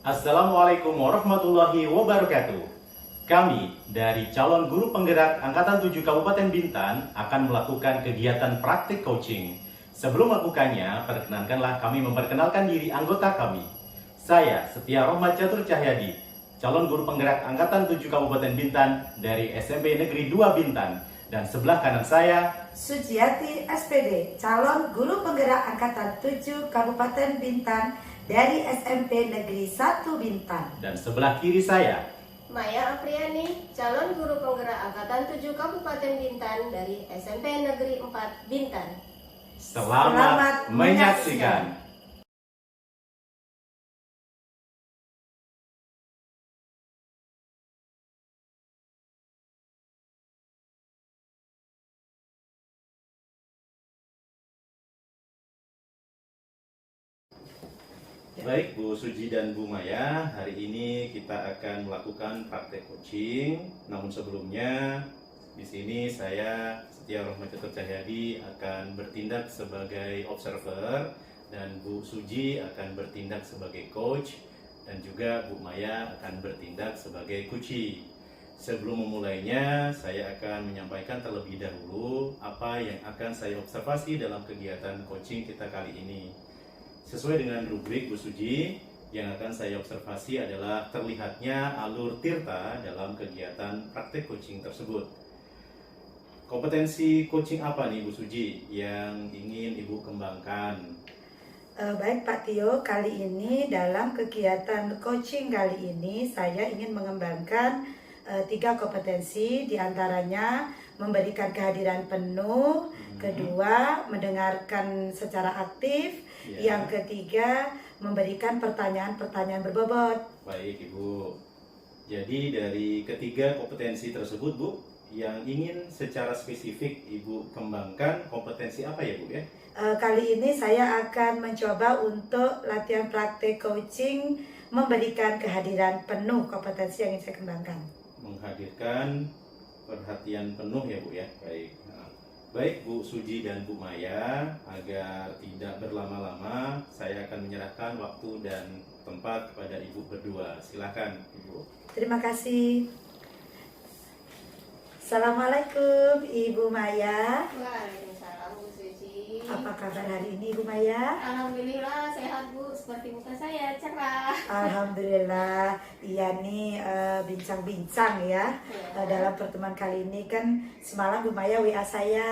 Assalamualaikum warahmatullahi wabarakatuh. Kami dari calon guru penggerak Angkatan 7 Kabupaten Bintan akan melakukan kegiatan praktik coaching. Sebelum melakukannya, perkenankanlah kami memperkenalkan diri anggota kami. Saya Setia Rohmat Catur Cahyadi, calon guru penggerak Angkatan 7 Kabupaten Bintan dari SMP Negeri 2 Bintan. Dan sebelah kanan saya, Sujiati SPD, calon guru penggerak Angkatan 7 Kabupaten Bintan dari SMP Negeri 1 Bintan. dan sebelah kiri saya, Maya Apriani, calon guru penggerak Angkatan 7 Kabupaten Bintan dari SMP Negeri 4 Bintan. Selamat menyaksikan. Baik Bu Suji dan Bu Maya, hari ini kita akan melakukan praktek coaching. Namun sebelumnya, di sini saya Setia Rohmat Catur Cahyadi akan bertindak sebagai observer dan Bu Suji akan bertindak sebagai coach dan juga Bu Maya akan bertindak sebagai coachee. Sebelum memulainya, saya akan menyampaikan terlebih dahulu apa yang akan saya observasi dalam kegiatan coaching kita kali ini. Sesuai dengan rubrik Bu Suji, yang akan saya observasi adalah terlihatnya alur tirta dalam kegiatan praktek coaching tersebut. Kompetensi coaching apa nih Bu Suji yang ingin Ibu kembangkan? Baik Pak Tio, kali ini dalam kegiatan coaching kali ini saya ingin mengembangkan 3 kompetensi, diantaranya memberikan kehadiran penuh, kedua mendengarkan secara aktif, yang ketiga memberikan pertanyaan-pertanyaan berbobot. Baik Ibu, jadi dari ketiga kompetensi tersebut Bu, yang ingin secara spesifik Ibu kembangkan kompetensi apa ya Bu ya? Kali ini saya akan mencoba untuk latihan praktek coaching memberikan kehadiran penuh, kompetensi yang ingin saya kembangkan. Menghadirkan perhatian penuh ya Bu ya. Baik. Baik Bu Suji dan Bu Maya, agar tidak berlama-lama, saya akan menyerahkan waktu dan tempat kepada Ibu berdua. Silakan Ibu. Terima kasih. Assalamualaikum Ibu Maya. Waalaikumsalam Bu Suji. Apa kabar hari ini Ibu Maya? Alhamdulillah sehat Bu, seperti muka saya cerah. Alhamdulillah. Iya nih bincang-bincang ya. Dalam pertemuan kali ini kan semalam Bu Maya WA saya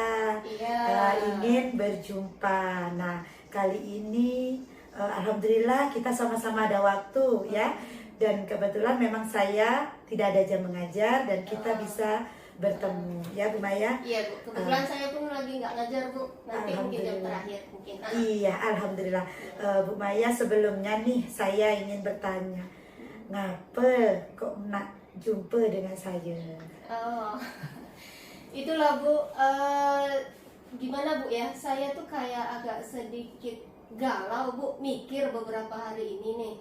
ingin berjumpa. Nah kali ini alhamdulillah kita sama-sama ada waktu ya. Dan kebetulan memang saya tidak ada jam mengajar dan kita bisa bertemu ya Bu Maya. Iya Bu, kebetulan saya pun lagi nggak ngajar Bu, nanti mungkin jam terakhir mungkin. Iya, alhamdulillah. Bu Maya, sebelumnya nih saya ingin bertanya, ngapa kok nak jumpa dengan saya? Oh, itulah Bu, gimana Bu ya, saya tuh kayak agak sedikit galau Bu, mikir beberapa hari ini nih.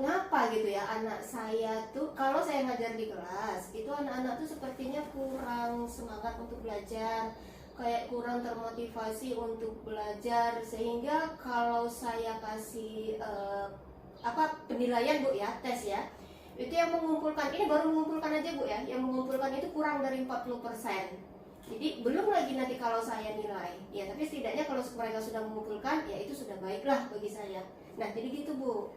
Ngapa gitu ya anak saya tuh, kalau saya ngajar di kelas itu anak-anak tuh sepertinya kurang semangat untuk belajar, kayak kurang termotivasi untuk belajar, sehingga kalau saya kasih penilaian Bu ya, tes ya, itu yang mengumpulkan, ini baru mengumpulkan aja Bu ya, yang mengumpulkan itu kurang dari 40%. Jadi belum lagi nanti kalau saya nilai ya, tapi setidaknya kalau mereka sudah mengumpulkan ya itu sudah baiklah bagi saya. Nah jadi gitu Bu.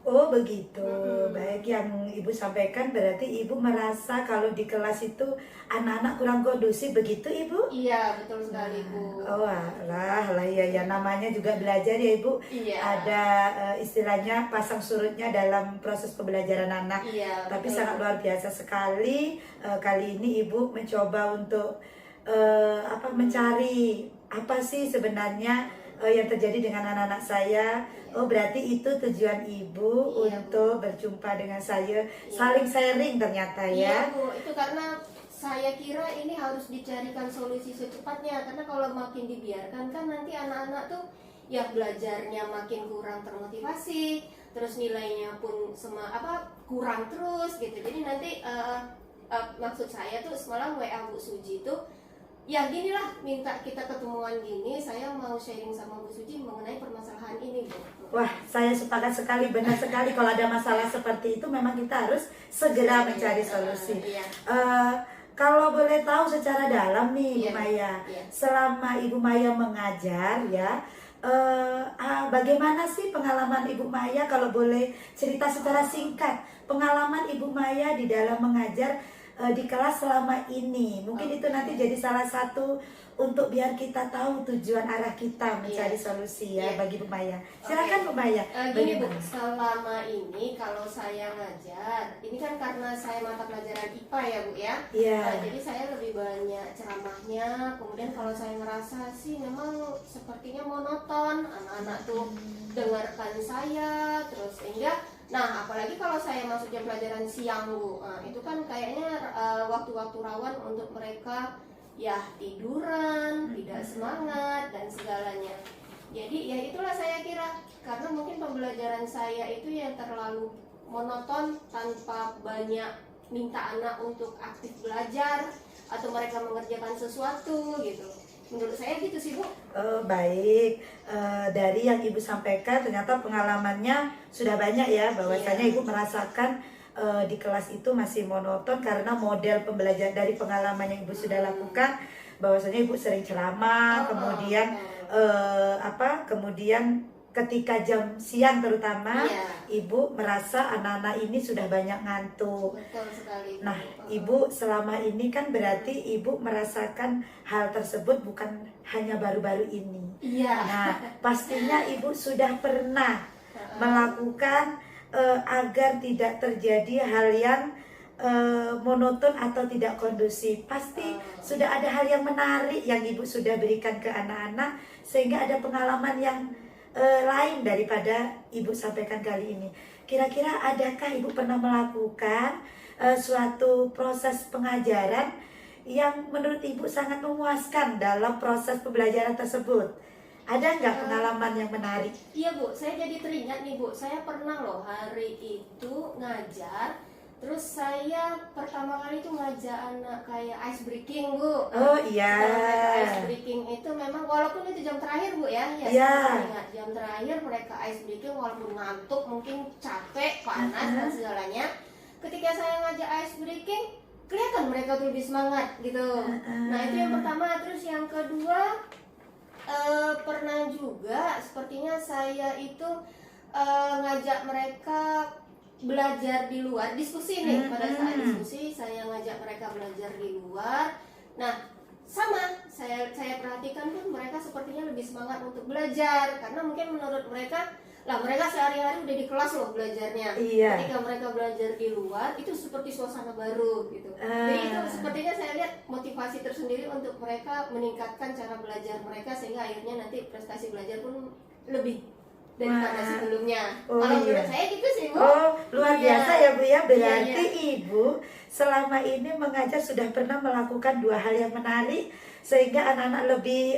Oh begitu, baik, yang Ibu sampaikan berarti Ibu merasa kalau di kelas itu anak-anak kurang kondusif, begitu Ibu? Iya betul sekali Bu. Oh alah ya namanya juga belajar ya Ibu. Iya. Ada istilahnya pasang surutnya dalam proses pembelajaran anak. Iya. Tapi betul. sangat luar biasa sekali. Kali ini Ibu mencoba untuk mencari apa sih sebenarnya yang terjadi dengan anak-anak saya. Oh berarti itu tujuan Ibu untuk berjumpa dengan saya, saling sharing ternyata ya. Iya Bu, itu karena saya kira ini harus dicarikan solusi secepatnya, karena kalau makin dibiarkan kan nanti anak-anak tuh ya belajarnya makin kurang termotivasi, terus nilainya pun kurang terus gitu. Jadi nanti maksud saya tuh semalam WA Bu Suji tuh ya ginilah, minta kita ketemuan gini, saya mau sharing sama Bu Suci mengenai permasalahan ini, Bu. Wah, saya sepakat sekali, benar sekali. Kalau ada masalah seperti itu, memang kita harus segera mencari solusi. Iya. Kalau boleh tahu secara dalam nih, Bu Iya. Maya, Iya. selama Ibu Maya mengajar ya, bagaimana sih pengalaman Ibu Maya? Kalau boleh cerita secara singkat, pengalaman Ibu Maya di dalam mengajar di kelas selama ini. Mungkin itu nanti jadi salah satu untuk biar kita tahu tujuan arah kita mencari solusi ya bagi Bu Maya. Silakan Bu Maya. Gini Bu, selama ini kalau saya ngajar, ini kan karena saya mata pelajaran IPA ya Bu ya. Iya. Jadi saya lebih banyak ceramahnya. Kemudian kalau saya ngerasa sih memang sepertinya monoton, anak-anak tuh dengarkan saya terus sehingga. Nah, apalagi kalau saya masuk jam pelajaran siang Bu, itu kan kayaknya waktu-waktu rawan untuk mereka ya tiduran, tidak semangat dan segalanya. Jadi ya itulah saya kira, karena mungkin pembelajaran saya itu yang terlalu monoton tanpa banyak minta anak untuk aktif belajar atau mereka mengerjakan sesuatu gitu. Menurut saya gitu sih Bu. Baik, dari yang Ibu sampaikan ternyata pengalamannya sudah banyak ya, bahwasanya Ibu merasakan di kelas itu masih monoton karena model pembelajaran dari pengalaman yang Ibu sudah lakukan, bahwasanya Ibu sering ceramah, kemudian kemudian ketika jam siang terutama Ibu merasa anak-anak ini sudah banyak ngantuk. Betul sekali. Nah, Ibu selama ini kan berarti Ibu merasakan hal tersebut bukan hanya baru-baru ini. Iya. Nah, pastinya Ibu sudah pernah melakukan agar tidak terjadi hal yang monoton atau tidak kondusif. Pasti sudah ada hal yang menarik yang Ibu sudah berikan ke anak-anak sehingga ada pengalaman yang lain daripada Ibu sampaikan kali ini. Kira-kira adakah Ibu pernah melakukan suatu proses pengajaran yang menurut Ibu sangat memuaskan dalam proses pembelajaran tersebut? Ada nggak pengalaman yang menarik? Iya Bu, saya jadi teringat nih Bu, saya pernah loh hari itu ngajar. Terus saya pertama kali itu ngajak anak kayak ice breaking Bu. Oh iya. Ice breaking itu memang walaupun itu jam terakhir Bu ya, jam terakhir mereka ice breaking walaupun ngantuk, mungkin capek, panas dan segalanya. Ketika saya ngajak ice breaking, kelihatan mereka tuh lebih semangat gitu. Nah itu yang pertama. Terus yang kedua, pernah juga sepertinya saya itu ngajak mereka belajar di luar, diskusi nih. Pada saat diskusi saya ngajak mereka belajar di luar. Nah sama, saya perhatikan pun mereka sepertinya lebih semangat untuk belajar, karena mungkin menurut mereka lah mereka sehari-hari udah di kelas loh belajarnya. Ketika mereka belajar di luar itu seperti suasana baru gitu. Jadi itu sepertinya saya lihat motivasi tersendiri untuk mereka meningkatkan cara belajar mereka, sehingga akhirnya nanti prestasi belajar pun lebih daripada sebelumnya. Kalau menurut saya gitu sih Bu. Luar biasa ya Bu ya. Berarti Ibu selama ini mengajar sudah pernah melakukan dua hal yang menarik sehingga anak-anak lebih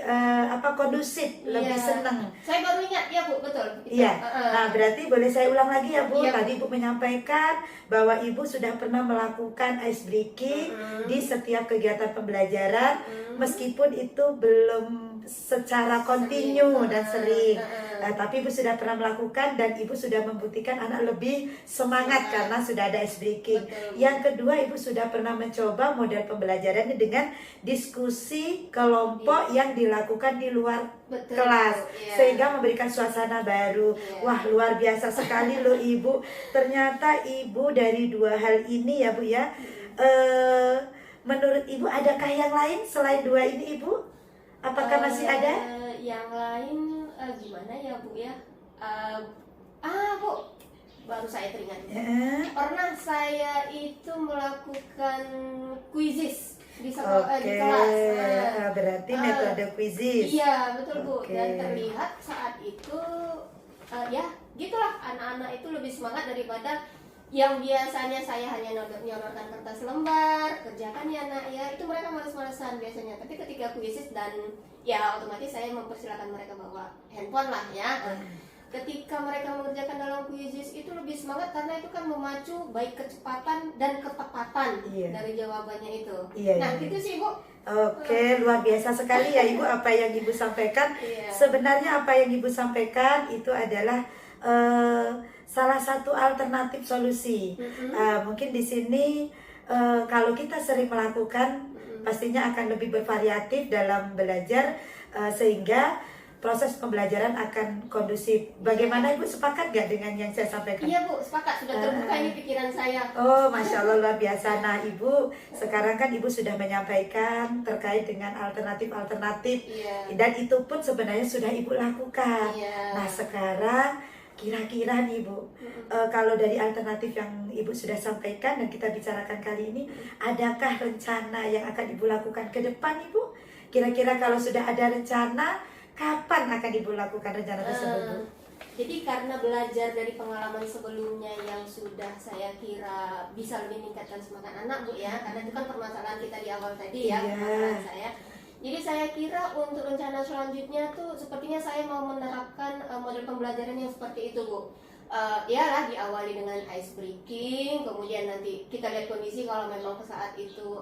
kondusif, lebih senang. Saya baru ingat ya Bu, betul. Iya. Nah, berarti boleh saya ulang lagi ya Bu. Tadi Ibu menyampaikan bahwa Ibu sudah pernah melakukan ice breaking di setiap kegiatan pembelajaran, meskipun itu belum secara kontinu dan sering. Tapi Ibu sudah pernah melakukan dan Ibu sudah membuktikan anak lebih semangat karena sudah ada ice breaking. Yang kedua, Ibu sudah pernah mencoba model pembelajarannya dengan diskusi kelompok yang dilakukan di luar kelas, sehingga memberikan suasana baru. Wah, luar biasa sekali loh Ibu. Ternyata Ibu dari dua hal ini ya Bu ya. Menurut Ibu adakah yang lain selain dua ini Ibu? Apakah masih ada? Yang lain gimana ya Bu ya? Bu, baru saya teringat. Pernah saya itu melakukan quizzes di sekolah, di kelas. Berarti metode quizzes. Iya, betul Bu. Dan terlihat saat itu ya gitulah, anak-anak itu lebih semangat daripada yang biasanya saya hanya nyorotkan kertas lembar, kerjakan ya nak ya, itu mereka malas-malasan biasanya. Tapi ketika quizzes dan ya otomatis saya mempersilahkan mereka bawa handphone lah ya. Ketika mereka mengerjakan dalam quizzes itu lebih semangat karena itu kan memacu baik kecepatan dan ketepatan dari jawabannya itu. Nah gitu sih Bu. Oke, luar biasa sekali ya Ibu apa yang Ibu sampaikan. Iya. Sebenarnya apa yang Ibu sampaikan itu adalah salah satu alternatif solusi. Mungkin di sini kalau kita sering melakukan, pastinya akan lebih bervariatif dalam belajar, sehingga proses pembelajaran akan kondusif. Bagaimana Ibu, sepakat gak dengan yang saya sampaikan? Iya Bu, sepakat, sudah terbuka ini pikiran saya. Oh, Masya Allah, luar biasa. Nah Ibu, sekarang kan Ibu sudah menyampaikan terkait dengan alternatif-alternatif. Iya. Dan itu pun sebenarnya sudah Ibu lakukan. Iya. Nah sekarang kira-kira nih Bu, kalau dari alternatif yang Ibu sudah sampaikan dan kita bicarakan kali ini, adakah rencana yang akan Ibu lakukan ke depan Ibu? Kira-kira kalau sudah ada rencana, kapan akan Ibu lakukan rencana tersebut Bu? Jadi karena belajar dari pengalaman sebelumnya yang sudah saya kira bisa lebih meningkatkan semangat anak Bu ya, karena itu kan permasalahan kita di awal tadi ya, Iya. permasalahan saya. Jadi saya kira untuk rencana selanjutnya tuh sepertinya saya mau menerapkan model pembelajaran yang seperti itu Bu. Ya diawali dengan ice breaking, kemudian nanti kita lihat kondisi kalau memang saat itu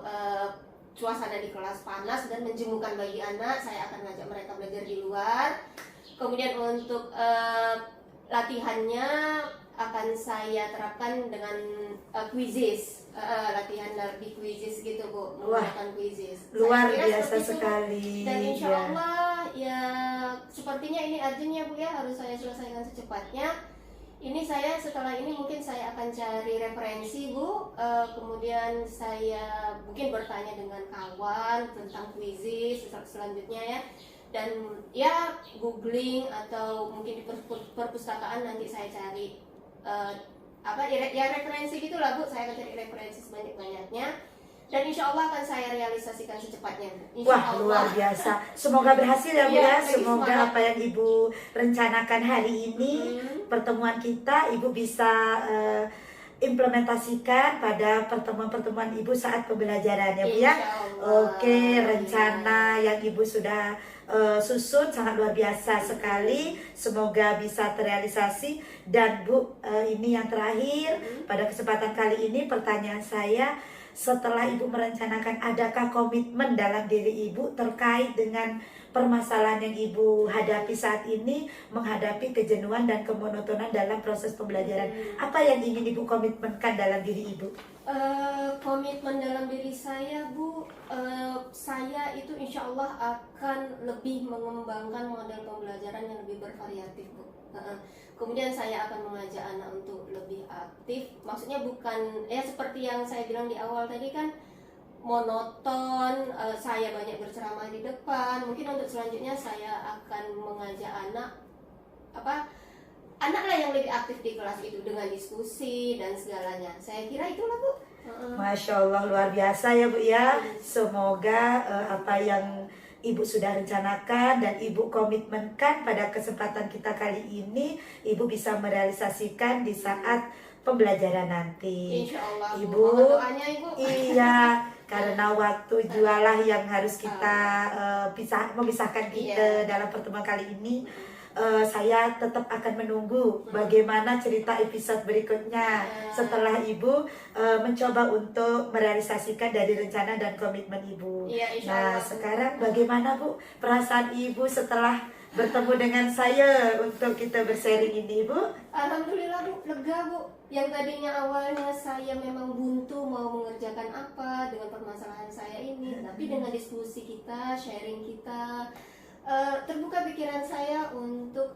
suasana di kelas panas dan menjemukan bagi anak, saya akan ngajak mereka belajar di luar. Kemudian untuk latihannya akan saya terapkan dengan quizzes, latihan di quizzes gitu Bu, menggunakan quizzes. Luar Saya kira biasa seperti itu. sekali. Dan insya Ya. Allah ya sepertinya ini urgent ya Bu ya, harus saya selesaikan secepatnya. Ini saya setelah ini mungkin saya akan cari referensi Bu, kemudian saya mungkin bertanya dengan kawan tentang quizzes selanjutnya ya, dan ya googling atau mungkin di perpustakaan nanti saya cari referensi gitulah Bu, saya akan cari referensi sebanyak-banyaknya. Dan insya Allah akan saya realisasikan secepatnya. Insya Wah, Allah. luar biasa. Semoga berhasil ya Bu Iya, ya. lagi Semoga semangat. apa yang Ibu rencanakan hari ini, pertemuan kita, Ibu bisa implementasikan pada pertemuan-pertemuan Ibu saat pembelajaran ya Bu ya. Insya Allah. Oke, rencana yang Ibu sudah susun sangat luar biasa sekali. Semoga bisa terrealisasi. Dan Bu, ini yang terakhir pada kesempatan kali ini, pertanyaan saya, setelah Ibu merencanakan, adakah komitmen dalam diri Ibu terkait dengan permasalahan yang Ibu hadapi saat ini, menghadapi kejenuhan dan kemonotonan dalam proses pembelajaran? Apa yang ingin Ibu komitmenkan dalam diri Ibu? Komitmen dalam diri saya Bu, saya itu insya Allah akan lebih mengembangkan model pembelajaran yang lebih bervariatif Bu. Kemudian saya akan mengajak anak untuk lebih aktif, maksudnya bukan ya seperti yang saya bilang di awal tadi kan, monoton, saya banyak berceramah di depan. Mungkin untuk selanjutnya saya akan mengajak anak lah yang lebih aktif di kelas itu dengan diskusi dan segalanya. Saya kira itulah Bu. Masya Allah, luar biasa ya Bu ya. Semoga apa yang Ibu sudah rencanakan dan Ibu komitmenkan pada kesempatan kita kali ini, Ibu bisa merealisasikan di saat pembelajaran nanti. Insya Allah Bu. Ibu, Mohon doanya Ibu. iya, karena waktu jualah yang harus kita memisahkan kita dalam pertemuan kali ini. Saya tetap akan menunggu bagaimana cerita episode berikutnya setelah Ibu mencoba untuk merealisasikan dari rencana dan komitmen Ibu. Iya, insya Nah, Allah. sekarang bagaimana Bu perasaan Ibu setelah bertemu dengan saya untuk kita bersharing ini Ibu? Alhamdulillah Bu, lega Bu. Yang tadinya awalnya saya memang buntu mau mengerjakan apa dengan permasalahan saya ini, tapi dengan diskusi kita, sharing kita, terbuka pikiran saya untuk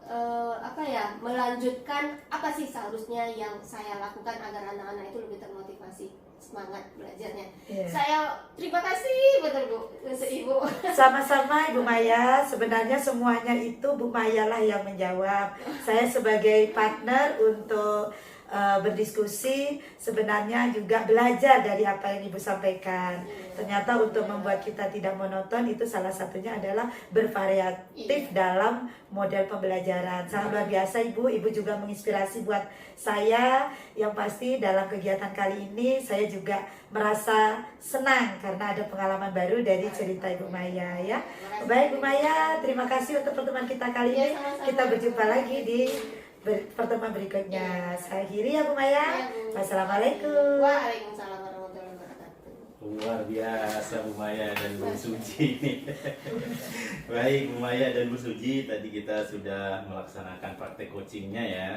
melanjutkan apa sih seharusnya yang saya lakukan agar anak-anak itu lebih termotivasi, semangat belajarnya. Iya. Saya terima kasih betul Bu untuk Ibu. Sama-sama Ibu Maya, sebenarnya semuanya itu Bu Maya lah yang menjawab. Saya sebagai partner untuk berdiskusi, sebenarnya juga belajar dari apa yang Ibu sampaikan. Ternyata untuk membuat kita tidak monoton itu salah satunya adalah bervariatif dalam model pembelajaran. Sangat luar biasa Ibu. Ibu juga menginspirasi buat saya. Yang pasti dalam kegiatan kali ini saya juga merasa senang karena ada pengalaman baru dari cerita Ibu Maya ya. Baik Bu Maya, terima kasih untuk pertemuan kita kali ini. sama-sama. Kita berjumpa lagi di pertemuan berikutnya. Saya akhiri ya Bu Maya. Ya, Bu. Wassalamualaikum. Waalaikumsalam warahmatullahi wabarakatuh. Luar biasa Bu Maya dan Bu Suji nih. Baik Bu Maya dan Bu Suji, tadi kita sudah melaksanakan praktek coachingnya ya.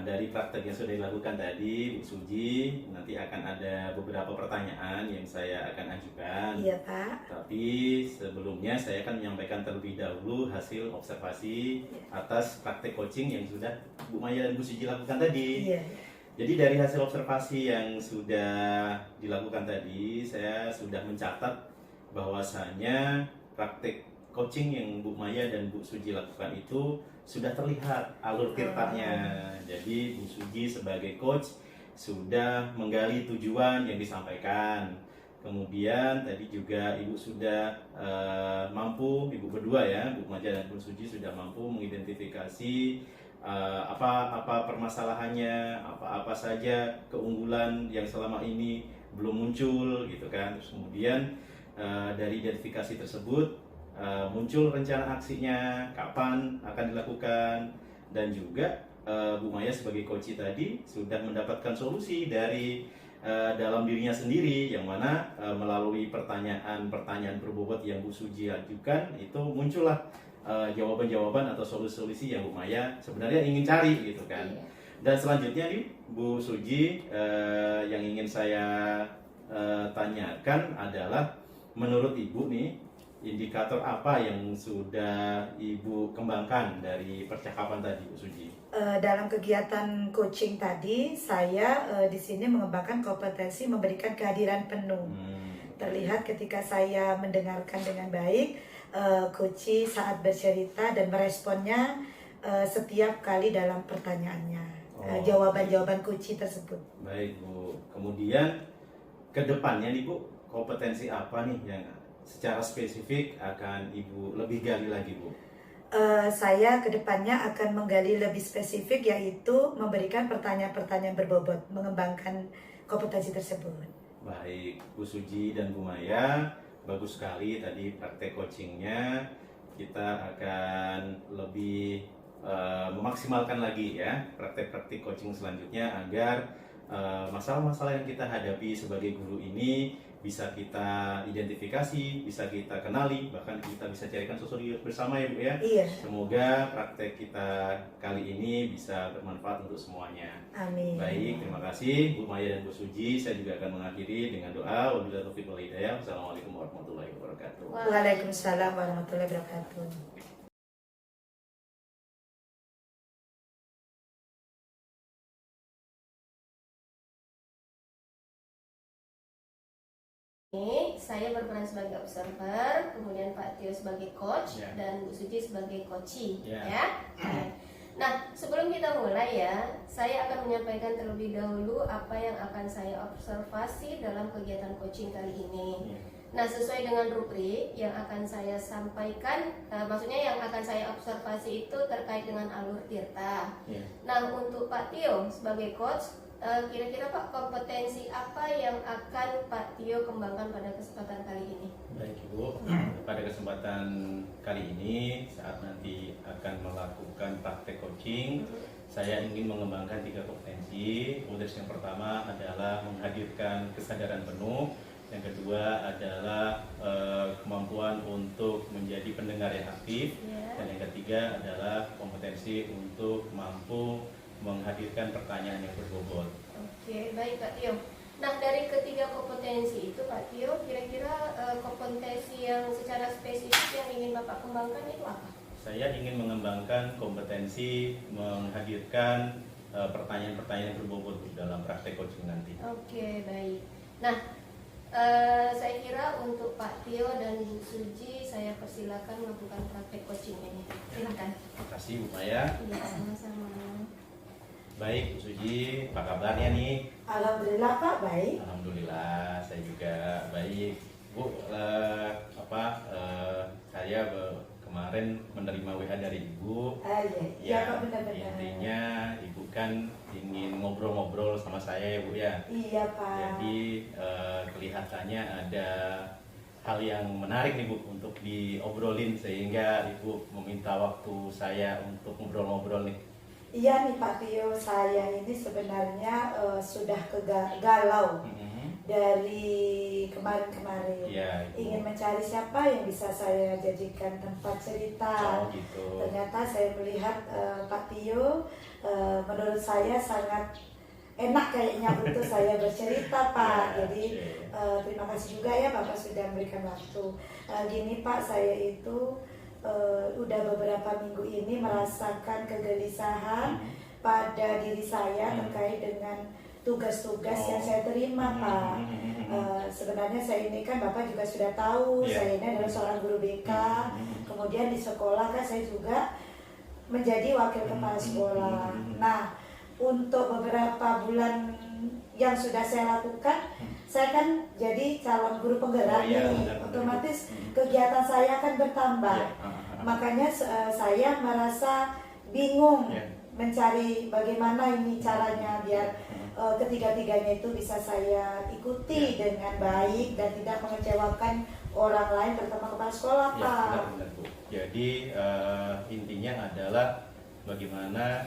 Dari praktek yang sudah dilakukan tadi Bu Suji, nanti akan ada beberapa pertanyaan yang saya akan ajukan. Iya Pak. Tapi sebelumnya saya akan menyampaikan terlebih dahulu hasil observasi atas praktek coaching yang sudah Bu Maya dan Bu Suji lakukan tadi. Iya. Jadi dari hasil observasi yang sudah dilakukan tadi, saya sudah mencatat bahwasanya praktek coaching yang Bu Maya dan Bu Suji lakukan itu sudah terlihat alur tirtanya. Jadi Bu Suji sebagai coach sudah menggali tujuan yang disampaikan. Kemudian tadi juga Ibu sudah mampu, Ibu berdua ya, Bu Maya dan Bu Suji sudah mampu mengidentifikasi apa permasalahannya, apa saja keunggulan yang selama ini belum muncul gitu kan. Terus kemudian dari identifikasi tersebut muncul rencana aksinya, kapan akan dilakukan, dan juga Bu Maya sebagai coach tadi sudah mendapatkan solusi dari dalam dirinya sendiri, yang mana melalui pertanyaan-pertanyaan berbobot yang Bu Suji ajukan itu muncullah jawaban-jawaban atau solusi-solusi yang Bu Maya sebenarnya ingin cari gitu kan. Dan selanjutnya nih Bu Suji, yang ingin saya tanyakan adalah menurut Ibu nih, indikator apa yang sudah Ibu kembangkan dari percakapan tadi Bu Suji? Dalam kegiatan coaching tadi, saya di sini mengembangkan kompetensi memberikan kehadiran penuh. Terlihat ketika saya mendengarkan dengan baik, coach saat bercerita dan meresponnya setiap kali dalam pertanyaannya, jawaban-jawaban coach tersebut. Baik Bu, kemudian ke depannya nih Bu, kompetensi apa nih yang secara spesifik akan Ibu lebih gali lagi Bu? Saya kedepannya akan menggali lebih spesifik, yaitu memberikan pertanyaan-pertanyaan berbobot, mengembangkan kompetensi tersebut. Baik Bu Suji dan Bu Maya, bagus sekali tadi praktek coachingnya. Kita akan lebih memaksimalkan lagi ya praktek-praktek coaching selanjutnya agar masalah-masalah yang kita hadapi sebagai guru ini bisa kita identifikasi, bisa kita kenali, bahkan kita bisa carikan solusi bersama ya Bu ya. Iya. Semoga praktek kita kali ini bisa bermanfaat untuk semuanya. Amin. Baik, terima kasih Bu Maya dan Bu Suji. Saya juga akan mengakhiri dengan doa. Wabillahi taufiq wal hidayah. Wassalamualaikum warahmatullahi wabarakatuh. Waalaikumsalam warahmatullahi wabarakatuh. Ini saya berperan sebagai observer, kemudian Pak Tio sebagai coach, dan Bu Suji sebagai coachee, ya. Nah, sebelum kita mulai ya, saya akan menyampaikan terlebih dahulu apa yang akan saya observasi dalam kegiatan coaching kali ini. Nah, sesuai dengan rubrik yang akan saya sampaikan, maksudnya yang akan saya observasi itu terkait dengan alur tirta. Nah, untuk Pak Tio sebagai coach, kira-kira Pak, kompetensi apa yang akan Pak Tio kembangkan pada kesempatan kali ini? Baik Ibu, pada kesempatan kali ini saat nanti akan melakukan praktek coaching, saya ingin mengembangkan 3 kompetensi. Kompetensi yang pertama adalah menghadirkan kesadaran penuh, yang kedua adalah kemampuan untuk menjadi pendengar yang aktif, dan yang ketiga adalah kompetensi untuk mampu menghadirkan pertanyaan yang berbobot. Oke, baik Pak Tio. Nah, dari ketiga kompetensi itu Pak Tio, kira-kira kompetensi yang secara spesifik yang ingin Bapak kembangkan itu apa? Saya ingin mengembangkan kompetensi menghadirkan pertanyaan-pertanyaan yang berbobot dalam praktek coaching nanti. Oke, baik. Nah, saya kira untuk Pak Tio dan Bu Suji, saya persilakan melakukan praktek coaching ini. Silakan. Terima kasih Bu Maya. Iya, sama-sama. Baik Bu Suji, apa kabarnya nih? Alhamdulillah Pak, baik. Alhamdulillah, saya juga baik. Bu, saya kemarin menerima WA dari Ibu. Iya Pak, benar-benar. Intinya Ibu kan ingin ngobrol-ngobrol sama saya ya Bu ya. Iya Pak. Jadi kelihatannya ada hal yang menarik nih Bu untuk diobrolin, sehingga Ibu meminta waktu saya untuk ngobrol-ngobrol nih. Iya nih Pak Tio, saya ini sebenarnya sudah galau dari kemarin-kemarin. Iya, Ibu. Ingin mencari siapa yang bisa saya jadikan tempat cerita. Oh, gitu. Ternyata saya melihat Pak Tio, menurut saya sangat enak kayaknya untuk saya bercerita, Pak. Ya, Jadi ya. terima kasih juga ya Bapak sudah memberikan waktu. Gini Pak, saya itu udah beberapa minggu ini merasakan kegelisahan pada diri saya terkait dengan tugas-tugas yang saya terima, Pak. Sebenarnya saya ini kan Bapak juga sudah tahu, saya ini adalah seorang guru BK. Kemudian di sekolah kan saya juga menjadi wakil kepala sekolah. Nah, untuk beberapa bulan yang sudah saya lakukan, saya kan jadi calon guru penggerak nih. Otomatis kegiatan saya akan bertambah. Makanya saya merasa bingung mencari bagaimana ini caranya biar ketiga-tiganya itu bisa saya ikuti dengan baik dan tidak mengecewakan orang lain, terutama kepala sekolah, Pak. Benar, Bu. Jadi intinya adalah bagaimana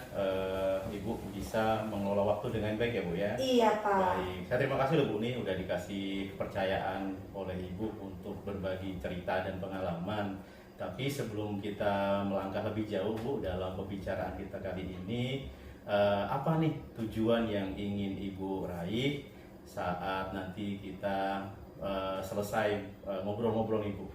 Ibu bisa mengelola waktu dengan baik ya Bu ya. Iya, Pak. Baik, saya terima kasih loh Bu nih udah dikasih kepercayaan oleh Ibu untuk berbagi cerita dan pengalaman. Tapi sebelum kita melangkah lebih jauh Bu dalam pembicaraan kita kali ini, apa nih tujuan yang ingin Ibu raih saat nanti kita selesai ngobrol-ngobrol nih Bu?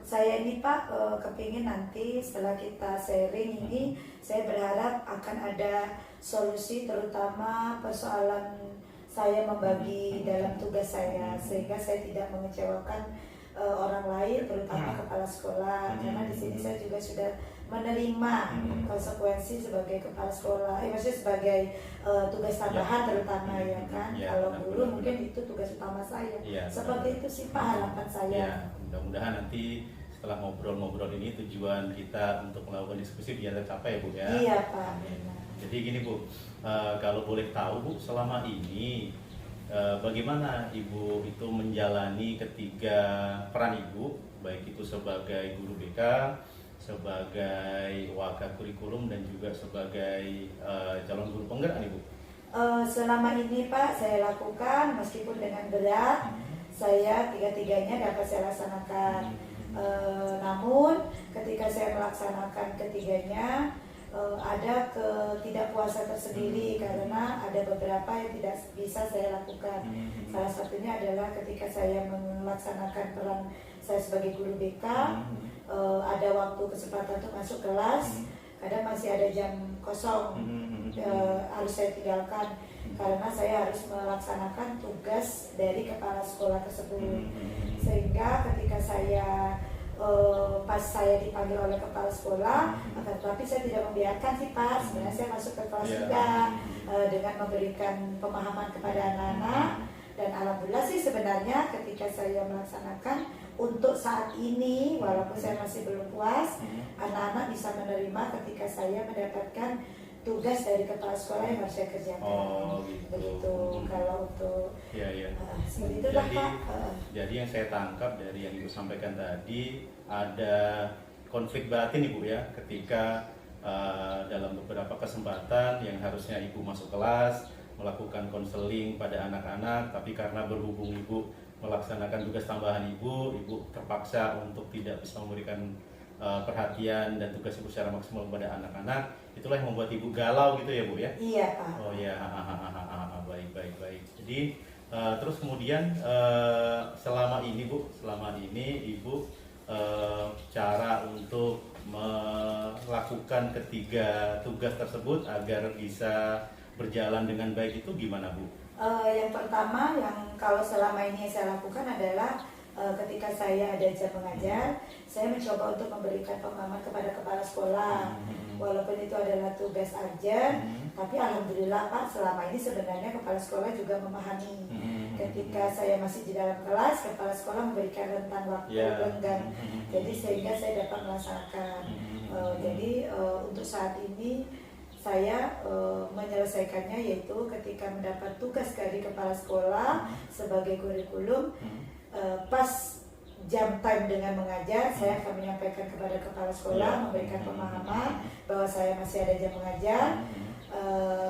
Saya ini Pak kepingin nanti setelah kita sharing ini, saya berharap akan ada solusi terutama persoalan saya membagi dalam tugas saya, sehingga saya tidak mengecewakan orang lain, terutama kepala sekolah. Karena di sini saya juga sudah menerima konsekuensi sebagai kepala sekolah, maksudnya sebagai tugas tambahan terutama ya kan. Kalau guru mungkin itu tugas utama saya. Seperti itu sih Pak harapan saya. Mudah-mudahan nanti setelah ngobrol-ngobrol ini tujuan kita untuk melakukan diskusi bisa tercapai ya Bu ya. Iya Pak. Jadi gini Bu, kalau boleh tahu Bu, selama ini bagaimana Ibu itu menjalani ketiga peran Ibu, baik itu sebagai guru BK, sebagai wakil kurikulum dan juga sebagai calon guru penggerak nih Bu? Selama ini Pak saya lakukan meskipun dengan berat, saya tiga-tiganya dapat saya laksanakan. Namun ketika saya melaksanakan ketiganya, ada ketidakpuasan tersendiri karena ada beberapa yang tidak bisa saya lakukan. Salah satunya adalah ketika saya melaksanakan peran saya sebagai guru BK, ada waktu kesempatan untuk masuk kelas, kadang masih ada jam kosong, harus saya tinggalkan karena saya harus melaksanakan tugas dari kepala sekolah tersebut. Sehingga ketika saya pas saya dipanggil oleh kepala sekolah, tetapi saya tidak membiarkan sih Pak, sebenarnya saya masuk ke kelas juga dengan memberikan pemahaman kepada anak-anak. Dan alhamdulillah sih sebenarnya ketika saya melaksanakan untuk saat ini, walaupun saya masih belum puas, anak-anak bisa menerima ketika saya mendapatkan tugas dari kepala sekolah yang harus saya kerjakan. Oh, gitu. Begitu. Kalau untuk seperti itu lah Pak. Jadi yang saya tangkap dari yang Ibu sampaikan tadi, ada konflik batin Ibu ya, ketika dalam beberapa kesempatan yang harusnya Ibu masuk kelas, melakukan konseling pada anak-anak, tapi karena berhubung Ibu melaksanakan tugas tambahan Ibu terpaksa untuk tidak bisa memberikan perhatian dan tugas Ibu secara maksimal kepada anak-anak. Itulah yang membuat Ibu galau gitu ya Bu ya? Iya Pak. Oh ya, baik. Jadi terus kemudian selama ini Ibu cara untuk melakukan ketiga tugas tersebut agar bisa berjalan dengan baik itu gimana Bu? Yang pertama yang kalau selama ini saya lakukan adalah ketika saya ada jam mengajar, saya mencoba untuk memberikan pemahaman kepada kepala sekolah. Walaupun itu adalah tugas urgent, tapi alhamdulillah Pak, selama ini sebenarnya kepala sekolah juga memahami. Ketika saya masih di dalam kelas, kepala sekolah memberikan rentang waktu lenggang, jadi sehingga saya dapat melaksanakan. Jadi untuk saat ini saya menyelesaikannya yaitu ketika mendapat tugas dari kepala sekolah sebagai kurikulum, pas jam time dengan mengajar, saya akan menyampaikan kepada kepala sekolah, memberikan pemahaman bahwa saya masih ada jam mengajar.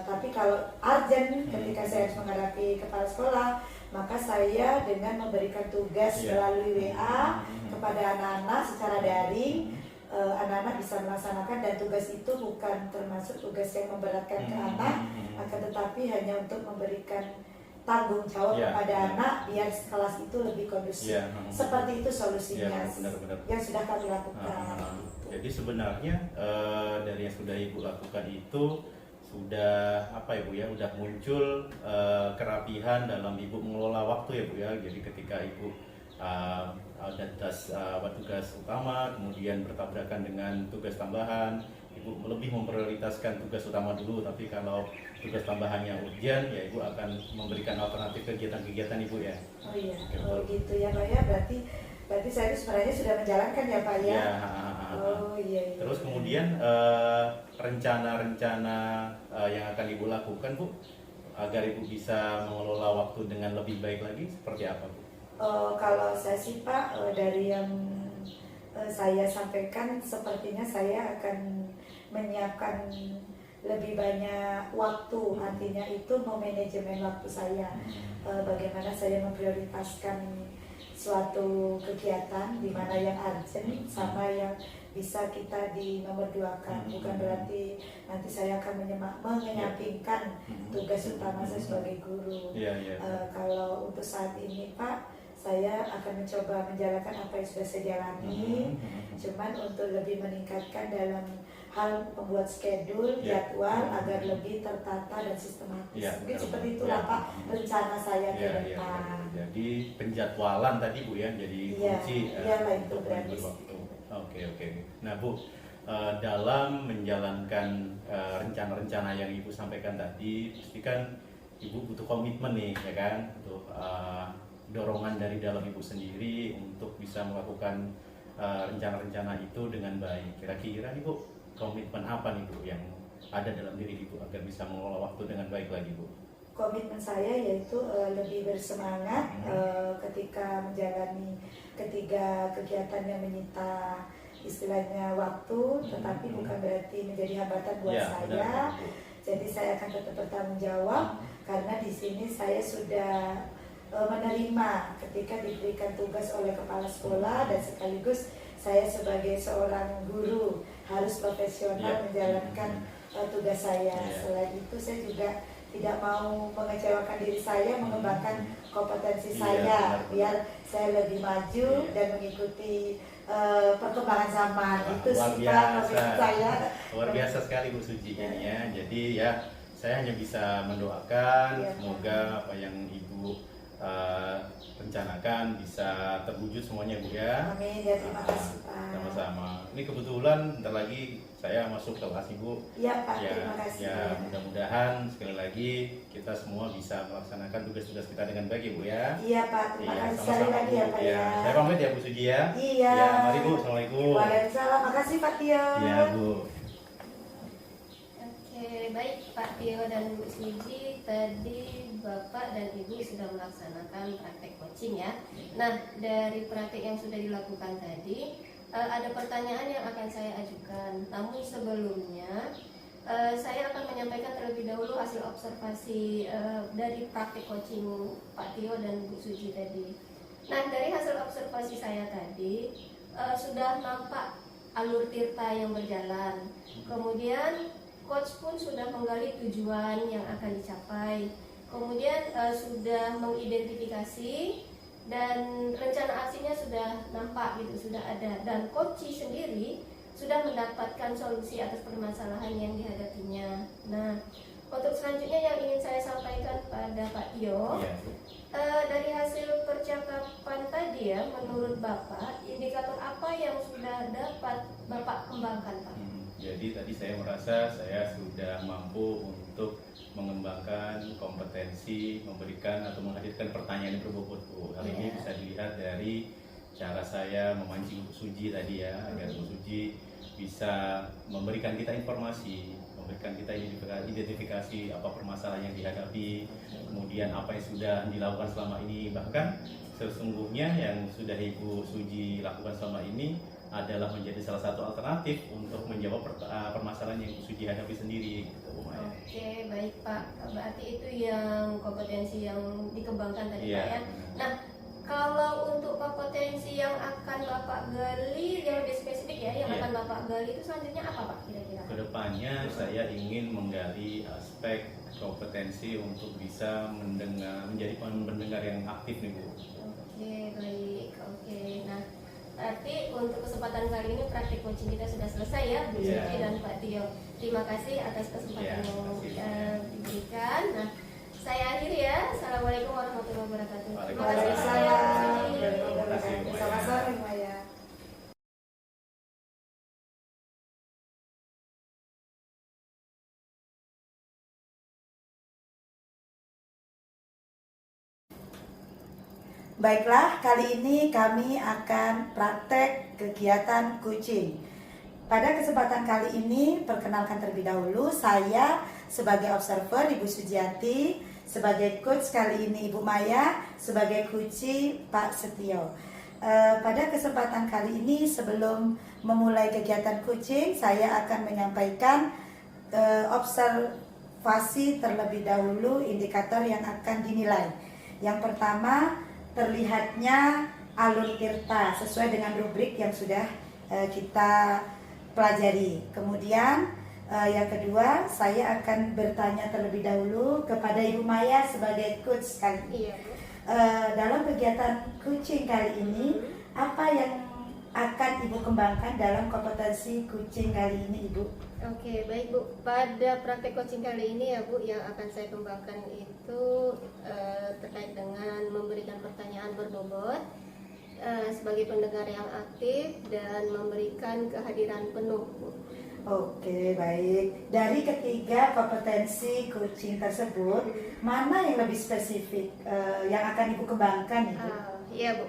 Tapi kalau urgent ketika saya harus menghadapi kepala sekolah, maka saya dengan memberikan tugas melalui WA kepada anak-anak secara daring, anak-anak bisa melaksanakan, dan tugas itu bukan termasuk tugas yang memberatkan ke anak, akan tetapi hanya untuk memberikan tanggung jawab kepada anak biar kelas itu lebih kondusif. Seperti itu solusinya benar-benar yang sudah kami lakukan. Jadi sebenarnya dari yang sudah Ibu lakukan itu sudah apa ya Bu ya, udah muncul kerapihan dalam Ibu mengelola waktu ya Bu ya. Jadi ketika Ibu ada tugas utama kemudian bertabrakan dengan tugas tambahan, Ibu lebih memprioritaskan tugas utama dulu, tapi kalau tugas tambahannya urgent ya Ibu akan memberikan alternatif kegiatan-kegiatan Ibu ya. Oh iya, gitu ya Pak ya, berarti saya itu sebenarnya sudah menjalankan ya Pak ya. Oh iya. Terus kemudian rencana-rencana yang akan Ibu lakukan Bu agar Ibu bisa mengelola waktu dengan lebih baik lagi seperti apa Bu? Kalau saya sih Pak, dari yang saya sampaikan, sepertinya saya akan menyiapkan lebih banyak waktu, artinya itu memanajemen waktu saya, bagaimana saya memprioritaskan suatu kegiatan di mana yang urgent sama yang bisa kita di nomor duakan. Bukan berarti nanti saya akan menyampingkan tugas utama saya sebagai guru. Kalau untuk saat ini Pak, saya akan mencoba menjalankan apa yang sudah saya jalani, cuman untuk lebih meningkatkan dalam hal membuat schedule, jadwal agar lebih tertata dan sistematis. Mungkin seperti itulah Pak rencana saya ke depan. Jadi penjadwalan tadi Bu ya, jadi kunci untuk mengatur waktu. Oke. Nah Bu, dalam menjalankan rencana-rencana yang Ibu sampaikan tadi, pasti kan Ibu butuh komitmen nih ya kan, untuk dorongan dari dalam Ibu sendiri untuk bisa melakukan rencana-rencana itu dengan baik. Kira-kira Ibu komitmen apa nih Bu yang ada dalam diri Ibu agar bisa mengelola waktu dengan baik lagi Bu? Komitmen saya yaitu lebih bersemangat ketika menjalani ketiga kegiatan yang menyita istilahnya waktu, tetapi bukan berarti menjadi hambatan buat saya. Jadi saya akan tetap bertanggung jawab karena di sini saya sudah menerima ketika diberikan tugas oleh kepala sekolah, dan sekaligus saya sebagai seorang guru harus profesional menjalankan tugas saya. Selain itu saya juga tidak mau mengecewakan diri saya, mengembangkan kompetensi saya biar saya lebih maju dan mengikuti perkembangan zaman. Itu sih saya. Luar biasa sekali Bu Suji ini ya. Jadi ya saya hanya bisa mendoakan semoga apa yang Ibu rencanakan bisa terwujud semuanya Bu ya. Amin ya, terima kasih Pak. Sama-sama. Ini kebetulan bentar lagi saya masuk kelas Ibu. Iya Pak, terima kasih. Ya mudah-mudahan sekali lagi kita semua bisa melaksanakan tugas-tugas kita dengan baik ya Bu ya. Iya Pak, terima kasih sekali lagi ya Pak ya. Saya pamit ya Bu Suji ya. Iya. Mari Bu, Assalamualaikum. Waalaikumsalam, makasih Pak Tio. Iya Bu. Baik Pak Tio dan Bu Suji, tadi Bapak dan Ibu sudah melaksanakan praktek coaching ya. Nah, dari praktek yang sudah dilakukan tadi, ada pertanyaan yang akan saya ajukan. Namun sebelumnya, saya akan menyampaikan terlebih dahulu hasil observasi dari praktek coaching Pak Tio dan Bu Suji tadi. Nah, dari hasil observasi saya tadi, sudah nampak alur tirta yang berjalan. Kemudian coach pun sudah menggali tujuan yang akan dicapai, kemudian sudah mengidentifikasi dan rencana aksinya sudah nampak gitu, sudah ada, dan coach sendiri sudah mendapatkan solusi atas permasalahan yang dihadapinya. Nah, untuk selanjutnya yang ingin saya sampaikan pada Pak Tio, dari hasil percakapan tadi ya, menurut Bapak indikator apa yang sudah dapat Bapak kembangkan Pak? Jadi tadi saya merasa saya sudah mampu untuk mengembangkan kompetensi, memberikan atau menghadirkan pertanyaan yang berbobot Bu. Hal ini bisa dilihat dari cara saya memancing Bu Suji tadi ya, agar Bu Suji bisa memberikan kita informasi, memberikan kita identifikasi apa permasalahan yang dihadapi, kemudian apa yang sudah dilakukan selama ini, bahkan sesungguhnya yang sudah Ibu Suji lakukan selama ini adalah menjadi salah satu alternatif untuk menjawab permasalahan yang Suji hadapi sendiri gitu, Bu Maya. Oke, baik Pak. Berarti itu yang kompetensi yang dikembangkan tadi Iya. Pak ya. Nah, kalau untuk kompetensi yang akan Bapak gali yang lebih spesifik ya, yang Iya. akan Bapak gali itu selanjutnya apa Pak kira-kira? Kedepannya saya ingin menggali aspek kompetensi untuk bisa menjadi pendengar yang aktif nih Bu. Oke, baik. Oke. Nah, berarti untuk kesempatan kali ini praktik coaching kita sudah selesai ya, Bu Iya. Suci dan Pak Tio. Terima kasih atas kesempatan Iya, yang terima kasih. diberikan. Nah, saya akhiri ya. Assalamualaikum warahmatullahi wabarakatuh. Terima kasih. Waalaikumsalam. Waalaikumsalam. Terima kasih, Bu Maya. Sama-sama, Bu Maya. Baiklah, kali ini kami akan praktek kegiatan coaching. Pada kesempatan kali ini, perkenalkan terlebih dahulu, saya sebagai observer Ibu Sujiati, sebagai coach kali ini Ibu Maya, sebagai coachee Pak Setio. Pada kesempatan kali ini, sebelum memulai kegiatan coaching, saya akan menyampaikan observasi terlebih dahulu indikator yang akan dinilai. Yang pertama, terlihatnya alur tirta sesuai dengan rubrik yang sudah kita pelajari. Kemudian yang kedua, saya akan bertanya terlebih dahulu kepada Ibu Maya sebagai coach kali ini. Iya, Bu. Dalam kegiatan coaching kali ini, apa yang akan Ibu kembangkan dalam kompetensi coaching kali ini, Ibu? Oke, baik Bu. Pada praktek coaching kali ini ya Bu, yang akan saya kembangkan itu terkait dengan memberikan pertanyaan berbobot sebagai pendengar yang aktif dan memberikan kehadiran penuh Bu. Oke, baik. Dari ketiga kompetensi coaching tersebut, mana yang lebih spesifik yang akan Ibu kembangkan, Ibu? Iya Bu.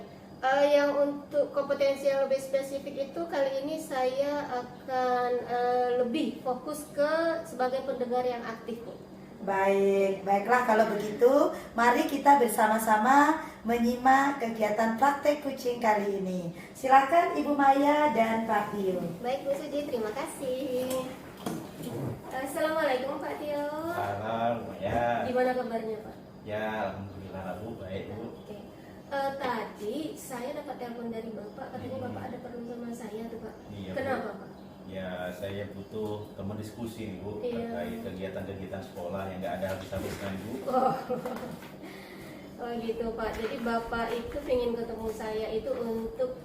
Yang untuk kompetensi yang lebih spesifik itu kali ini saya akan lebih fokus ke sebagai pendengar yang aktif Bu. Baik, baiklah kalau begitu, mari kita bersama-sama menyimak kegiatan praktek coaching kali ini. Silakan Ibu Maya dan Pak Tio. Baik Bu Suji, terima kasih. Assalamualaikum Pak Tio. Salam ya. Gimana kabarnya Pak? Ya, alhamdulillah Bu, baik Bu. Oke. Tadi saya dapat telepon dari Bapak, katanya Bapak ada perlu sama saya tuh Pak. Iya, Bu. Kenapa Pak? Ya, saya butuh teman diskusi nih Bu, Iya. terkait kegiatan-kegiatan sekolah yang nggak ada habis-habisnya Bu. Oh gitu Pak. Jadi Bapak itu ingin ketemu saya itu untuk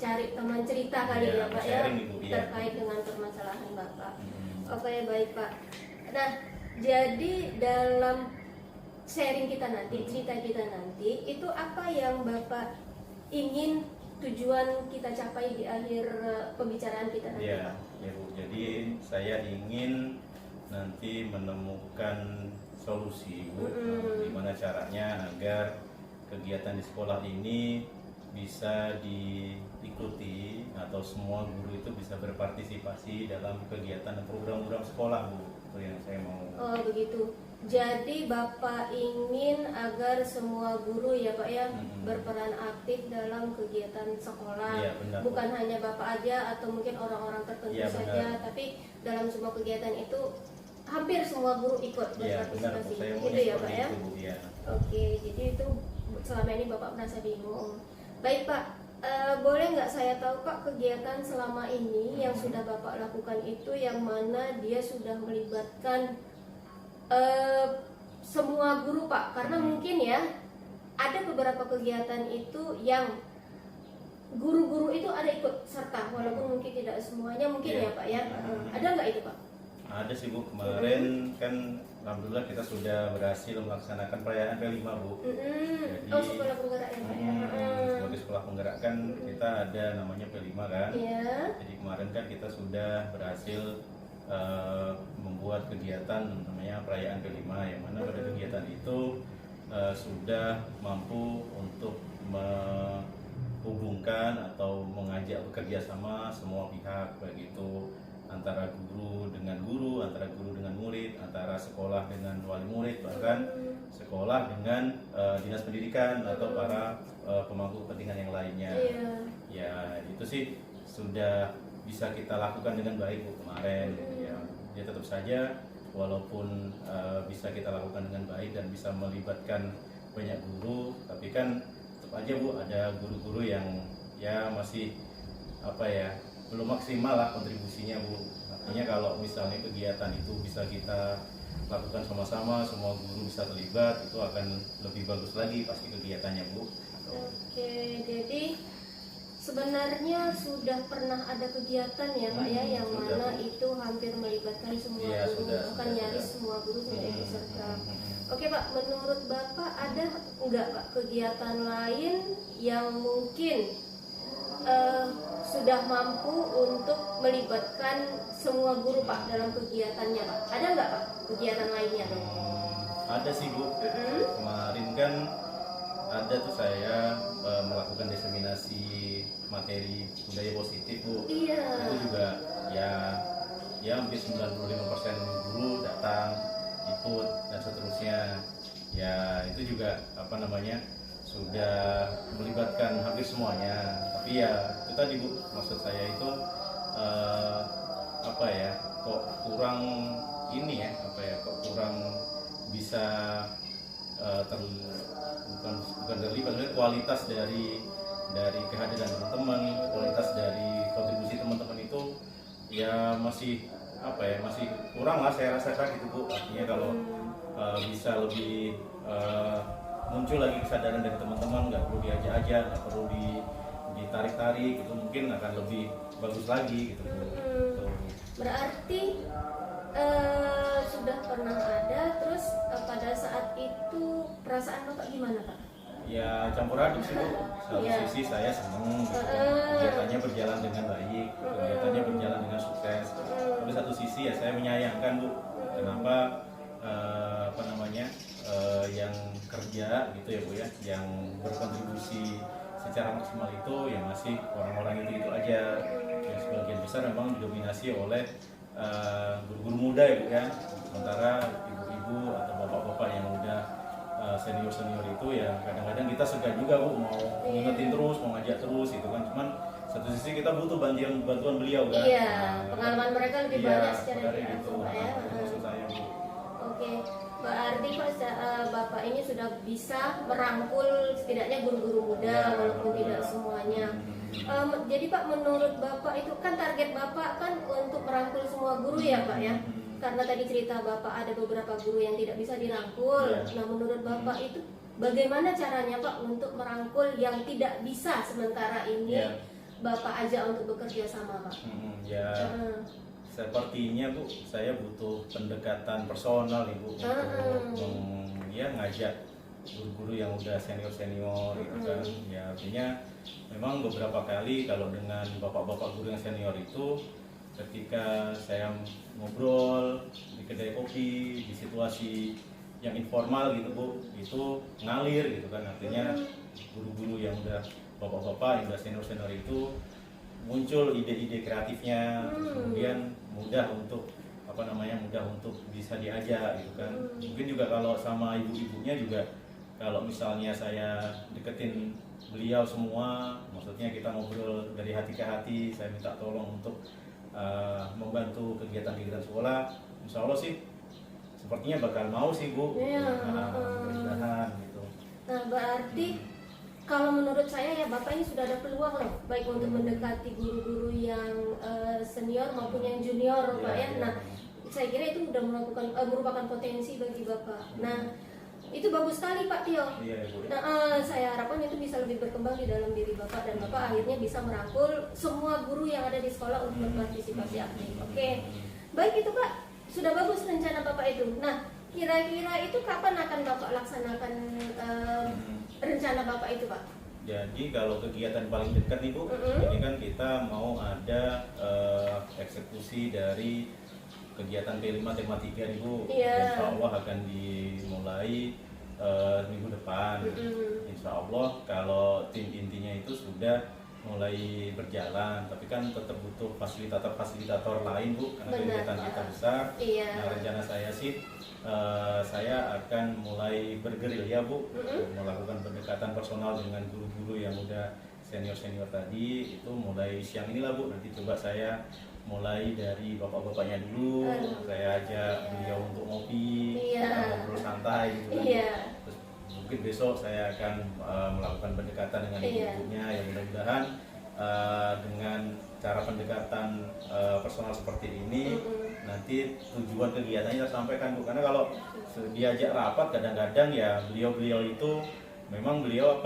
cari teman cerita kali Iya, ya Pak ya, sharing itu, iya. terkait dengan permasalahan Bapak. Hmm. Oke baik Pak. Nah jadi dalam sharing kita nanti, cerita kita nanti, itu apa yang Bapak ingin tujuan kita capai di akhir pembicaraan kita nanti? Iya, ya Bu. Jadi saya ingin nanti menemukan solusi Bu, gimana caranya agar kegiatan di sekolah ini bisa diikuti atau semua guru itu bisa berpartisipasi dalam kegiatan dan program-program sekolah Bu. Itu yang saya mau. Oh begitu. Jadi Bapak ingin agar semua guru ya Pak ya berperan aktif dalam kegiatan sekolah. Iya, benar, Bu. Bukan hanya Bapak aja atau mungkin orang-orang tertentu Iya, saja, benar. tapi dalam semua kegiatan itu hampir semua guru ikut Iya, benar Bu. berpartisipasi. Saya mau Gitu ya Pak seperti ya. itu Bu, ya. Oke, jadi itu selama ini Bapak merasa bingung. Baik Pak, boleh nggak saya tahu Pak kegiatan selama ini yang sudah Bapak lakukan itu yang mana dia sudah melibatkan semua guru Pak? Karena mungkin ya ada beberapa kegiatan itu yang guru-guru itu ada ikut serta walaupun mungkin tidak semuanya mungkin Iya. ya Pak ya. Ada nggak itu Pak? Ada sih Bu, kemarin kan alhamdulillah kita sudah berhasil melaksanakan perayaan P5 Bu. Jadi, Oh sekolah penggerak ya Pak ya. sebagai sekolah penggerak kan kita ada namanya P5 kan. Iya. Jadi kemarin kan kita sudah berhasil membuat kegiatan namanya perayaan P5 yang mana pada kegiatan itu sudah mampu untuk menghubungkan atau mengajak bekerja sama semua pihak, baik itu antara guru dengan guru, antara guru dengan murid, antara sekolah dengan wali murid, bahkan sekolah dengan dinas pendidikan atau para pemangku kepentingan yang lainnya. Iya. Ya itu sih sudah bisa kita lakukan dengan baik Bu kemarin gitu ya. Ya tetap saja walaupun bisa kita lakukan dengan baik dan bisa melibatkan banyak guru, tapi kan tetap aja Bu ada guru-guru yang ya masih apa ya, belum maksimal lah kontribusinya Bu. Artinya kalau misalnya kegiatan itu bisa kita lakukan sama-sama, semua guru bisa terlibat, itu akan lebih bagus lagi pasti kegiatannya Bu. Oke, jadi sebenarnya sudah pernah ada kegiatan ya Pak ya, yang sudah, mana Bu. itu hampir melibatkan semua Iya, guru, sudah, bahkan sudah, nyaris sudah. semua guru sudah ikut serta. Hmm. Oke Pak, menurut Bapak ada enggak Pak kegiatan lain yang mungkin sudah mampu untuk melibatkan semua guru Pak dalam kegiatannya Pak? Ada enggak Pak kegiatan lainnya? Ada sih Bu. Kemarin kan ada tuh saya melakukan diseminasi materi budaya positif Bu. Iya. Itu juga ya hampir 95% guru datang ikut dan seterusnya. Ya itu juga apa namanya sudah melibatkan hampir semuanya. Tapi ya itu tadi Bu, maksud saya itu apa ya, kok kurang ini ya, apa ya, kok kurang bisa bukan terlibat, kualitas dari kehadiran teman-teman, kualitas dari kontribusi teman-teman itu ya masih apa ya, masih kurang lah saya rasakan gitu Bu. Artinya kalau bisa lebih muncul lagi kesadaran dari teman-teman, nggak perlu diajak aja, nggak perlu ditarik-tarik, itu mungkin akan lebih bagus lagi gitu Bu. Tuh. Berarti sudah pernah ada, terus pada saat itu perasaan Bapak gimana Pak? Ya campur aduk sih Bu. Satu Iya. sisi saya senang gitu kan, kegiatannya berjalan dengan baik, kegiatannya berjalan dengan sukses. Tapi satu sisi ya saya menyayangkan Bu, kenapa apa namanya yang kerja gitu ya Bu ya, yang berkontribusi secara maksimal itu ya masih orang-orang itu aja. Yang sebagian besar memang didominasi oleh guru-guru muda ya Bu ya. Sementara ibu-ibu atau bapak-bapak yang udah senior-senior itu ya kadang-kadang kita segan juga Bu, mau ngingetin terus, mau ngajak terus gitu kan. Cuman satu sisi kita butuh bantuan beliau kan. Iya, Nah, pengalaman mereka lebih iya, banyak secara sebenarnya tidak gitu. langsung Pak ya. Itu maksud saya Bu. Oke, berarti Pak Bapak ini sudah bisa merangkul setidaknya guru-guru muda Iya, walaupun betul. tidak semuanya. Jadi Pak, menurut Bapak itu kan target Bapak kan untuk merangkul semua guru ya Pak ya? Karena tadi cerita Bapak ada beberapa guru yang tidak bisa dirangkul. Iya. Nah, menurut Bapak itu bagaimana caranya Pak untuk merangkul yang tidak bisa sementara ini Iya. Bapak ajak untuk bekerja sama Pak? Ya sepertinya Bu, saya butuh pendekatan personal Ibu untuk ya ngajak guru-guru yang udah senior-senior gitu kan. Ya artinya memang beberapa kali kalau dengan bapak-bapak guru yang senior itu ketika saya ngobrol di kedai kopi, di situasi yang informal gitu Bu, itu ngalir gitu kan. Artinya guru-guru yang udah bapak-bapak yang udah senior-senior itu muncul ide-ide kreatifnya, terus kemudian mudah untuk mudah untuk bisa diajak gitu kan. Mungkin juga kalau sama ibu-ibunya juga, kalau misalnya saya deketin beliau semua, maksudnya kita ngobrol dari hati ke hati, saya minta tolong untuk membantu kegiatan-kegiatan sekolah, insya Allah sih sepertinya bakal mau sih Bu. Iya. Mudah-mudahan gitu. Nah, berarti kalau menurut saya ya Bapak ini sudah ada peluang loh, baik untuk mendekati guru-guru yang senior maupun yang junior Pak ya. Nah, saya kira itu sudah merupakan potensi bagi Bapak. Nah, itu bagus sekali Pak Tio. Iya, Bu. Nah, saya harapkan itu bisa lebih berkembang di dalam diri Bapak dan Bapak akhirnya bisa merangkul semua guru yang ada di sekolah untuk berpartisipasi aktif. Oke, baik itu Pak, sudah bagus rencana Bapak itu. Nah, kira-kira itu kapan akan Bapak laksanakan rencana Bapak itu Pak? Jadi kalau kegiatan paling dekat nih Bu, ini kan kita mau ada eksekusi dari kegiatan P5 tema 3 nih Bu. Iya. Insya Allah akan dimulai minggu depan. Insya Allah kalau tim intinya itu sudah mulai berjalan, tapi kan tetap butuh fasilitator lain Bu, karena Benar, kegiatan Pak. kita besar. Iya. Nah, rencana saya sih saya akan mulai bergerilya Bu, melakukan pendekatan personal dengan guru-guru yang udah senior-senior tadi itu mulai siang inilah Bu, nanti coba saya mulai dari bapak-bapaknya dulu, saya ajak beliau untuk ngopi, ngobrol santai gitu kan. Terus mungkin besok saya akan melakukan pendekatan dengan ibunya, yang mudah-mudahan dengan cara pendekatan personal seperti ini nanti tujuan kegiatannya kita sampaikan Bu, karena kalau diajak rapat kadang-kadang ya beliau itu memang beliau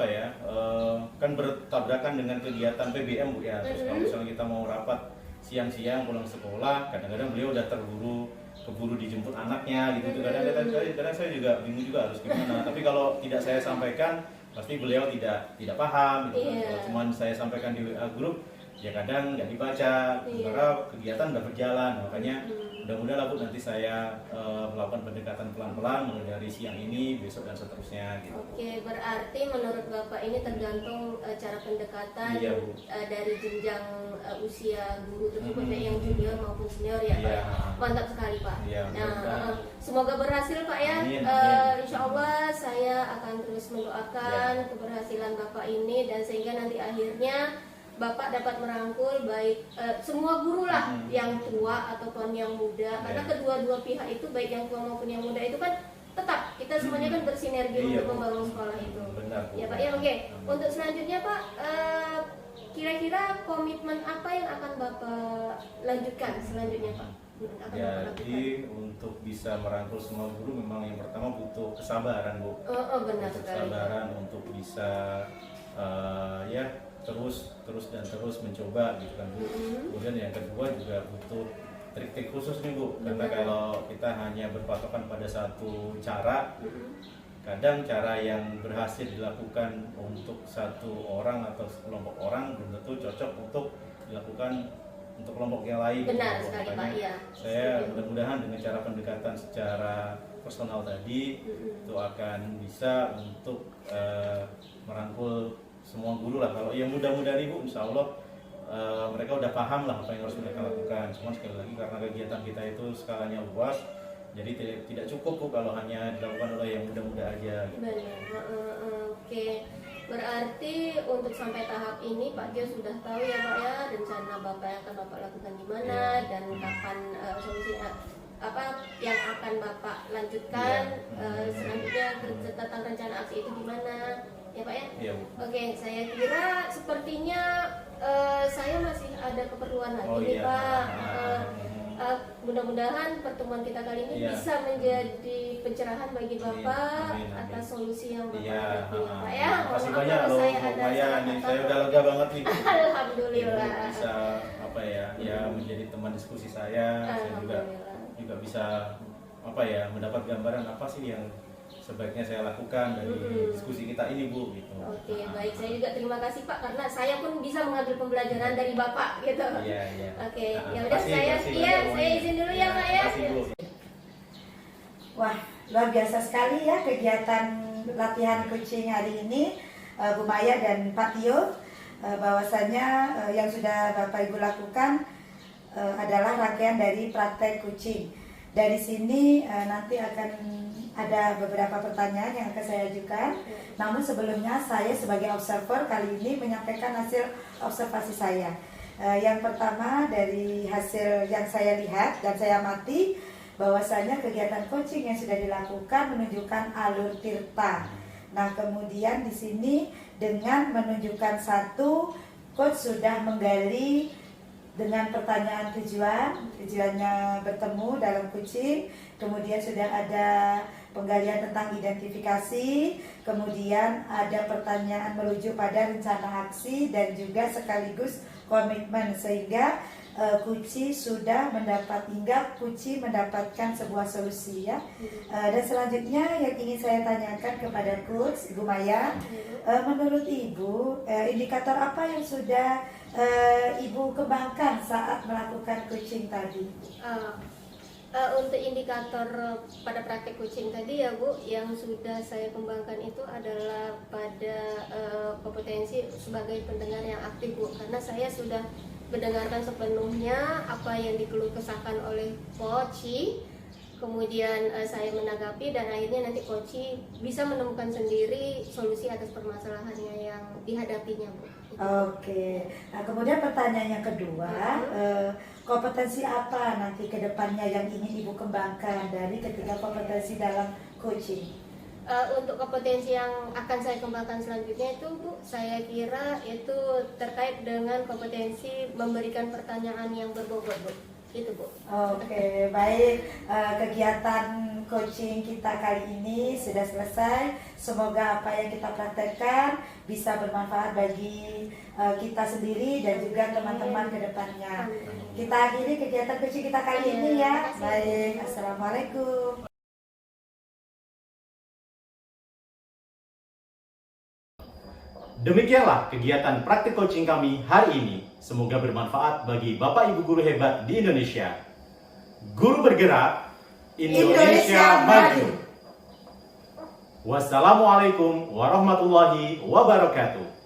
kan bertabrakan dengan kegiatan PBM Bu ya. Terus kalau misalnya kita mau rapat siang-siang pulang sekolah, kadang-kadang beliau udah keburu dijemput anaknya gitu. Kadang-kadang saya juga bingung juga harus gimana. Tapi kalau tidak saya sampaikan, pasti beliau tidak paham gitu. Kalau cuma saya sampaikan di WA grup, ya kadang nggak dibaca. Sementara kegiatan udah berjalan, makanya mudah-mudahan Bu nanti saya melakukan pendekatan pelan-pelan mulai dari siang ini, besok dan seterusnya gitu. Oke, berarti menurut Bapak ini tergantung cara pendekatan dari jenjang usia guru tersebut, baik yang junior maupun senior ya Pak. Mantap sekali Pak. Semoga berhasil Pak ya. Insya Allah saya akan terus mendoakan keberhasilan Bapak ini, dan sehingga nanti akhirnya Bapak dapat merangkul baik semua guru lah, yang tua ataupun yang muda, karena kedua-dua pihak itu baik yang tua maupun yang muda itu kan tetap kita semuanya kan bersinergi untuk membangun sekolah itu. Benar, ya Pak ya. Oke. Untuk selanjutnya Pak, kira-kira komitmen apa yang akan Bapak lanjutkan selanjutnya Pak? Jadi untuk bisa merangkul semua guru memang yang pertama butuh kesabaran Bu. Benar sekali. Kesabaran untuk bisa terus mencoba gitu kan Bu. Kemudian yang kedua juga butuh trik-trik khusus nih Bu, karena kalau kita hanya berpatokan pada satu cara, kadang cara yang berhasil dilakukan untuk satu orang atau sekelompok orang belum tentu cocok untuk dilakukan untuk kelompok yang lain. Benar sekali Pak ya. Saya mudah-mudahan dengan cara pendekatan secara personal tadi itu akan bisa untuk merangkul semua guru lah. Kalau yang muda-muda nih Bu, insya Allah mereka udah paham lah apa yang harus mereka lakukan. Cuma sekali lagi karena kegiatan kita itu skalanya luas, jadi tidak cukup Bu kalau hanya dilakukan oleh yang muda-muda aja. Benar. Oke. Berarti untuk sampai tahap ini Pak Gio sudah tahu ya Pak ya, rencana Bapak yang akan Bapak lakukan di mana dan kapan solusinya apa yang akan Bapak lanjutkan selanjutnya, tentang rencana aksi itu gimana ya Pak ya? Oke, saya kira sepertinya saya masih ada keperluan lagi nih Pak. Mudah-mudahan pertemuan kita kali ini bisa menjadi pencerahan bagi Bapak atas solusi yang Bapak hadapi Pak ya. Makasih banyak loh Bu Maya, saya udah lega banget nih. Alhamdulillah. Bisa menjadi teman diskusi saya juga bisa mendapat gambaran apa sih yang sebaiknya saya lakukan dari diskusi kita ini Bu gitu. Oke, baik, saya juga terima kasih Pak, karena saya pun bisa mengambil pembelajaran dari Bapak gitu. Oke, ya udah saya izin dulu ya Pak ya. Wah, luar biasa sekali ya kegiatan latihan coaching hari ini Bu Maya dan Pak Tio. Bahwasanya yang sudah Bapak Ibu lakukan adalah rangkaian dari praktek coaching. Dari sini nanti akan ada beberapa pertanyaan yang akan saya ajukan. Namun sebelumnya saya sebagai observer kali ini menyampaikan hasil observasi saya. Yang pertama dari hasil yang saya lihat dan saya amati, bahwasanya kegiatan coaching yang sudah dilakukan menunjukkan alur tirta. Nah, kemudian di sini dengan menunjukkan satu, coach sudah menggali dengan pertanyaan tujuannya bertemu dalam coaching. Kemudian sudah ada penggalian tentang identifikasi, kemudian ada pertanyaan merujuk pada rencana aksi dan juga sekaligus komitmen, sehingga Kuci sudah mendapatkan sebuah solusi ya. Dan selanjutnya yang ingin saya tanyakan kepada Coach Ibu Maya, menurut Ibu indikator apa yang sudah Ibu kembangkan saat melakukan coaching tadi? Untuk indikator pada praktek coaching tadi ya Bu, yang sudah saya kembangkan itu adalah pada kompetensi sebagai pendengar yang aktif Bu, karena saya sudah mendengarkan sepenuhnya apa yang dikeluh kesahkan oleh Coach, kemudian saya menanggapi, dan akhirnya nanti coaching bisa menemukan sendiri solusi atas permasalahannya yang dihadapinya, Bu. Oke, nah kemudian pertanyaan yang kedua, kompetensi apa nanti ke depannya yang ingin Ibu kembangkan dari ketiga kompetensi dalam coaching? Untuk kompetensi yang akan saya kembangkan selanjutnya itu, Bu, saya kira itu terkait dengan kompetensi memberikan pertanyaan yang berbobot, Bu. Itu, Bu. Oke, baik. Kegiatan coaching kita kali ini sudah selesai. Semoga apa yang kita praktekkan bisa bermanfaat bagi kita sendiri dan juga teman-teman ke depannya. Kita akhiri kegiatan coaching kita kali ini ya. Baik, assalamualaikum. Demikianlah kegiatan praktik coaching kami hari ini. Semoga bermanfaat bagi Bapak Ibu guru hebat di Indonesia. Guru bergerak, Indonesia maju. Wassalamualaikum warahmatullahi wabarakatuh.